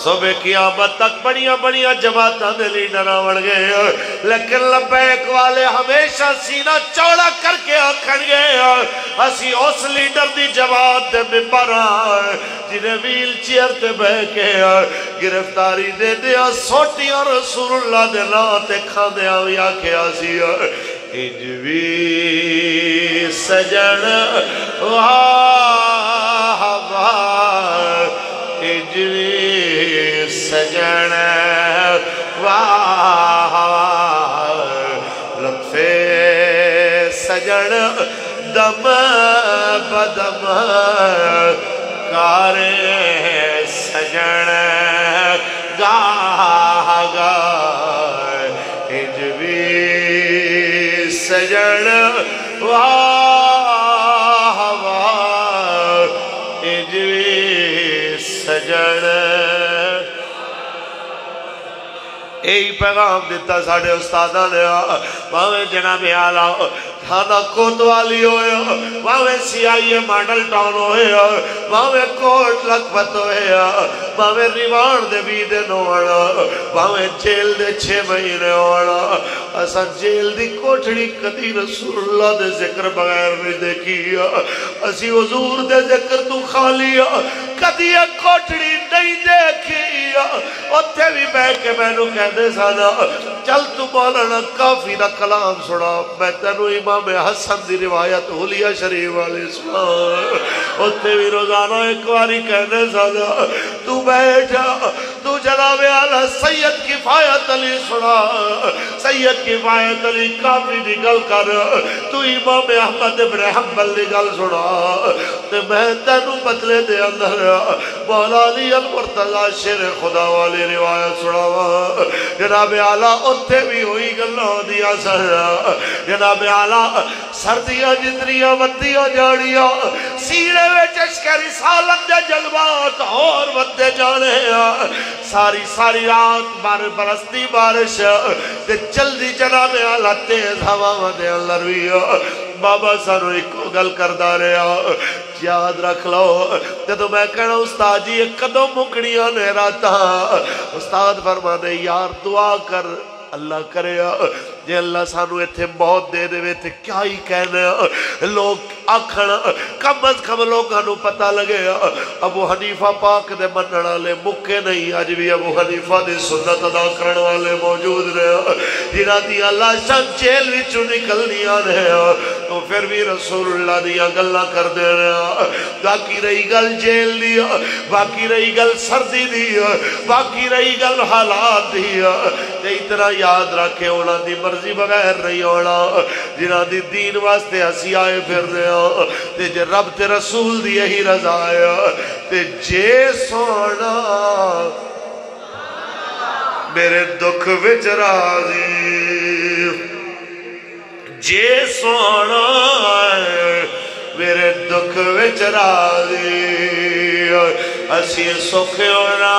صبح قیامت تک بڑیاں بڑیاں جماعتاں دے لیڈر آون گے، لیکن لبیک والے ہمیشہ سینہ چوڑا کر کے آکھن گے اسی اس لیڈر دی جماعت دے ممبر جنہیں ویل چیئر تے بہ کے گرفتاری دے دیا سوٹیاں رسول اللہ دے نام تے کھاندیاں وی آکھیا سی اجوی سجن واہ واہ اجوی سجن واہ لطف سجن دم بدم کار سجن گاہ گاہ اجوی سجن واہ واہ اجوی سجن یہی پیغام دیتا ساڑھے استادہ نے باوے جناب اعلیٰ تھانہ کوتوالی ہوئے باوے سی آئی اے ماڈل ٹاؤن ہوئے باوے کوٹ لکھپت ہوئے باوے ریوان دے بیدے نوڑا باوے جیل دے 6 مہینے ہوڑا اسا جیل دی کوٹھڑی کدی رسول اللہ دے ذکر بغیر نہیں دیکھی اسی حضور دے ذکر تو خالی کدی کوٹھڑی نہیں دیکھی اتھے بھی بے کے میں نو کہہ دے سانا چل تو مولانا کافی دا کلام سنا میں تینو امام حسن دی روایت حلیہ شریف والے سنا اتھے بھی روزانہ ایک باری کہہ دے سانا تو بیٹھا تو جناب اعلیٰ سید کفایت علی سنا سید کفایت علی کافی دی گل کر تو امام احمد ابن حنبل دی گل سنا تے میں تینو بدلے دے اندر مولا علی المرتضی شیر خدا والی روایت سنا جناب اعلیٰ اتھے بھی ہوئی گلہ دیا سر جناب اعلیٰ سردیاں جتنیاں ودیاں جاڑیاں سینے میں چشکے رسالت دے جلوات اور ودے جانے ساری رات برستی بارش تے جلدی جناب اعلیٰ تیز ہوا ودے اللہ روی بابا سانو ایک گل کردہ رہا یاد رکھ لو تو میں کہنا استاد جی ایک قدم مکڑیاں نے راتا استاد فرما دے یار دعا کر اللہ کرے جے اللہ سانو ایتھے بہت دے دے وے تے کیا ہی کہنے لوگ آکھن کم از کم لوگاں نو پتہ لگے ابو حنیفہ پاک دے منن والے مکے نہیں اج بھی ابو حنیفہ دی سنت ادا کرن والے موجود رہے جنہاں دی اللہ شان جیل وچوں نکلنیاں نے تو پھر بھی رسول اللہ دی گلاں کردے رہے باقی رہی گل جیل دی باقی رہی گل سردی دی باقی رہی گل حالات دی تے اتنا یاد رکھے انہاں دی مرضی بغیر نہیں ہونا جنہاں دی دین واسطے اسی آئے پھر رہے تے جے رب تے رسول دی یہی رضا ہے تے جے سونا میرے دکھ وچ راضی جے سونا میرے دکھ وچ راضی اسی سکھ ہونا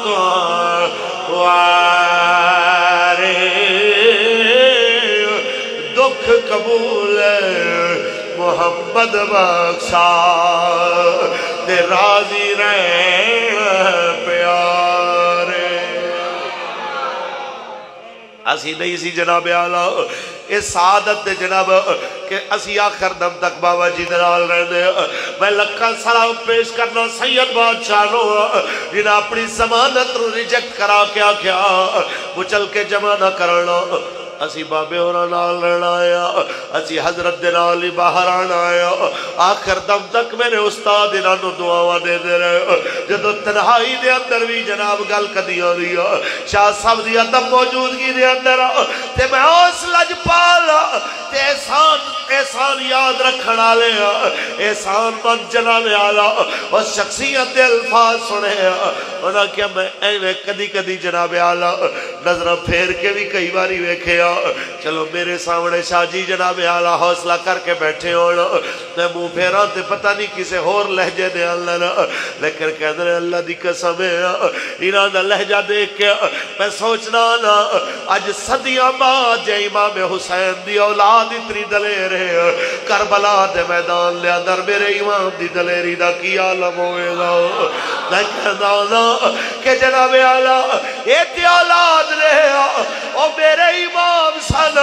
تو وارے دکھ قبول محمد بخشا تے راضی رہن پیارے اسی نہیں سی جناب اعلیٰ اس سعادت دے جناب کہ اسی آخر دم تک بابا جی دلال رہ دے میں لکھا سلام پیش کرنا سید بادشاہ نو جنہاں اپنی ضمانت رو ریجیکٹ کرا کیا کیا مچل کے جمع نہ کرنا اسی بابے ہونا نال رہنا آیا اسی حضرت دنالی باہر آنا آیا آخر دم تک میرے استاد انہوں دعاوہ دے دے رہے جدو تنہائی دے اندر بھی جناب گل کدیاں دیا شاہ صاحب دیا تب موجودگی دے اندر تے میں اس لج پالا تے احسان یاد رکھنا لے احسان من جناب آلا اس شخصیت دے الفاظ سنے انہاں کیا میں ایوے کدی کدی جناب آلا نظرہ پھیر کے بھی کئی باری ویکھے چلو میرے سامنے شاہ جی جناب اعلیٰ حوصلہ کر کے بیٹھے ہونا میں منہ پھیرا تے پتہ نہیں کسے اور لہجے دے اللہ لیکن کہنے رہے اللہ دی قسم ہے انہاں دا لہجہ دیکھ کے میں سوچنا نا آج صدیاں بعد جے امام حسین دی اولاد اتنی دلیر ہے کربلا دے میدان لے اندر میرے امام دی دلیری دا کی عالم ہوئے گا میں کہنا نا کہ جناب آلہ ایتی اولاد رہا او میرے امام سن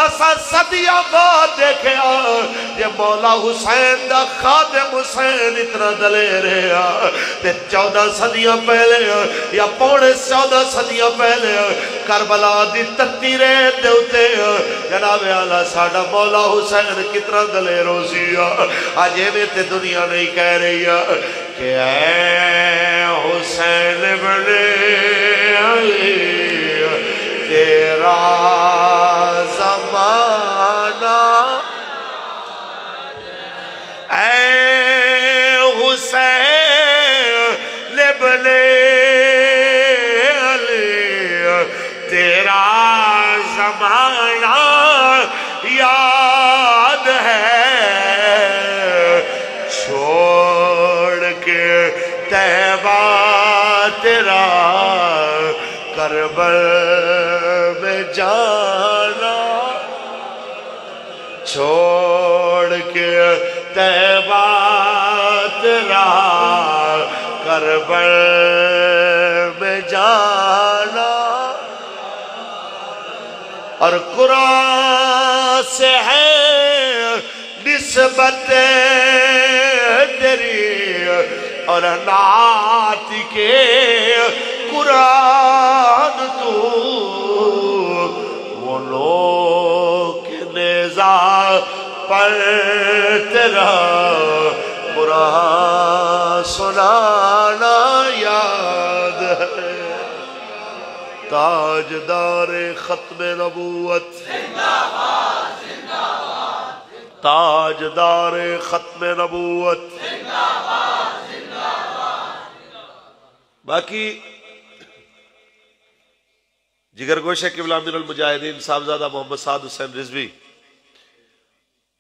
اسا صدیاں بعد دیکھیا یہ مولا حسین دا خادم حسین اتنا دلیر رہا تے 14 صدیاں پہلے یا پونے 14 صدیاں پہلے کربلا دی تتی ریت دے ہوتے جناب آلہ ساڑا مولا حسین کتنا دلیر ہو سیا آج یہ میں تے دنیا نہیں کہہ رہی ہے کہ اے حسین بن علی تیرا زمانہ اے حسین بن علی تیرا زمانہ یاد ہے چھوڑ کے طیبہ تیرا کربل میں جانا چھوڑ کے طیبہ تیرا کربل میں جانا اور قرآن سے ہے نسبت تیری اور نعت کے قرآن تو وہ لوگ نیزہ پر تیرا قرآن سنانا یاد ہے تاجدار ختم نبوت تاجدار ختم نبوت باقی جگر گوشہ قبلہ امیر المجاہدین صاحبزادہ محمد سعد حسین رضوی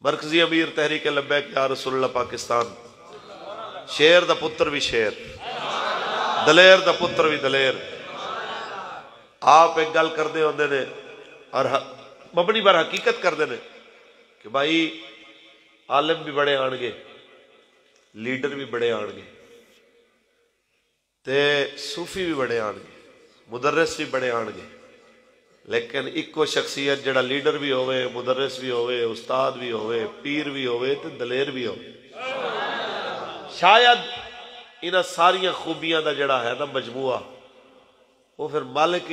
مرکزی امیر تحریک لبیک یا رسول اللہ پاکستان شیر دا پتر بھی شیر دلیر دا پتر بھی دلیر آپ ایک گل کر دے ہوندے نے اور مبنی بر حقیقت کر دے نے کہ بھائی عالم بھی بڑے آنگے لیڈر بھی بڑے آنگے تے صوفی بھی بڑے آنگے مدرس بھی بڑے آنگے لیکن ایک کو شخصیت جڑا لیڈر بھی ہوئے مدرس بھی ہوئے استاد بھی ہوئے پیر بھی ہوئے تے دلیر بھی ہوئے شاید انہاں ساریاں خوبیاں دا جڑا ہے نا مجموعہ وہ پھر مالک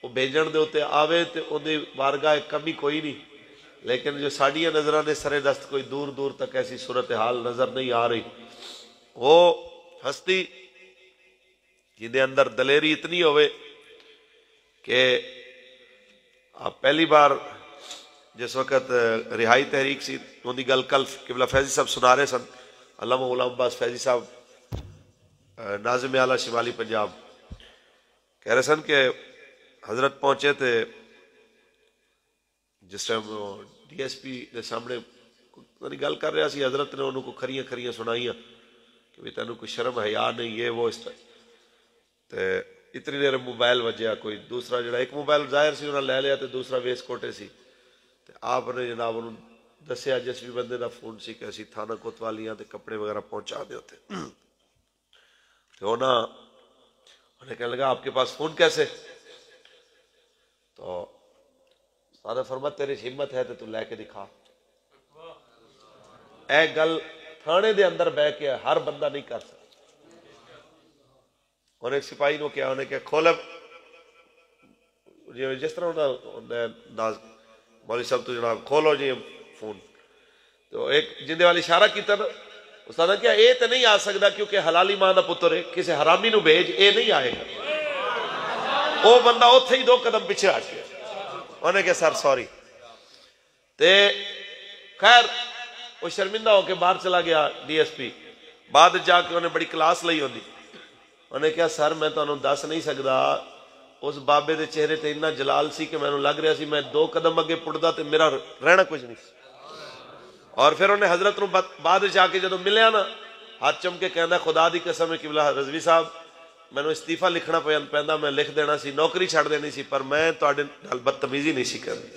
وہ بیجن دے ہوتے آوے تے انہیں وارگاہ کمی کوئی نہیں لیکن جو ساڑیاں نظرانے سرے دست کوئی دور دور تک ایسی صورتحال نظر نہیں آ رہی وہ ہستی جن اندر دلیری اتنی ہوئے کہ آپ پہلی بار جس وقت رہائی تحریک سی ان دی گل کل قبلہ فیضی صاحب سنا رہے سن علامہ غلام عباس فیضی صاحب ناظم اعلیٰ شمالی پنجاب کہہ رہے سن کہ حضرت پہنچے تھے جس ٹائم ڈی ایس پی نے سامنے گل کر رہا سی حضرت نے انہوں کو کھریاں کھریاں سنائیاں کہ بھی تینوں کوئی شرم حیا نہیں یہ وہ اس طرح اتنی دیر موبائل وجہ کوئی دوسرا جڑا ایک موبائل ظاہر سی انہوں نے لے لیا تو دوسرا ویس کوٹے سی آپ نے جناب انہوں دسیا جس بھی بندے دا فون سی کہ اسی تھانہ کوتوالیاں تے کپڑے وغیرہ پہنچا دے ہوتے تو انہیں کہنے لگا آپ کے پاس فون کیسے تو سادہ فرمت تیری ہمت ہے تو لے کے دکھا اے گل تھانے دے اندر بہ کے ہر بندہ نہیں کر سکتا انہیں ایک سپاہی نو کیا انہیں کیا کھولب جس طرح ناز مولوی صاحب تو جناب کھولو جی فون تو ایک جندے والی اشارہ کی طرح استاد نے کیا اے تے نہیں آ سکتا کیونکہ حلالی ماں دا پتر ہے کسی حرامی نو بھیج اے نہیں آئے گا وہ بندہ اتھے ہی 2 قدم پیچھے ہٹ گیا انہیں کہ سر سوری تے خیر وہ شرمندہ ہو کے باہر چلا گیا ڈی ایس پی بعد جا کے انہیں بڑی کلاس لئی ہوندی انہیں کہا سر میں تو انہوں دس نہیں سکتا اس بابے دے چہرے تے اتنا جلال سی کہ میں انہوں لگ رہا سی میں 2 قدم اگے پڑدا تے میرا رہنا کچھ نہیں اور پھر انہیں حضرت نو بعد جا کے جدو ملیا نا ہاتھ چم کے کہندا خدا دی قسم ہے قبلہ رضوی صاحب میں استعفیٰ لکھنا پیندا میں لکھ دینا سی نوکری چھڑ دینی سی پر میں تواڈے نال بدتمیزی نہیں سی کرنی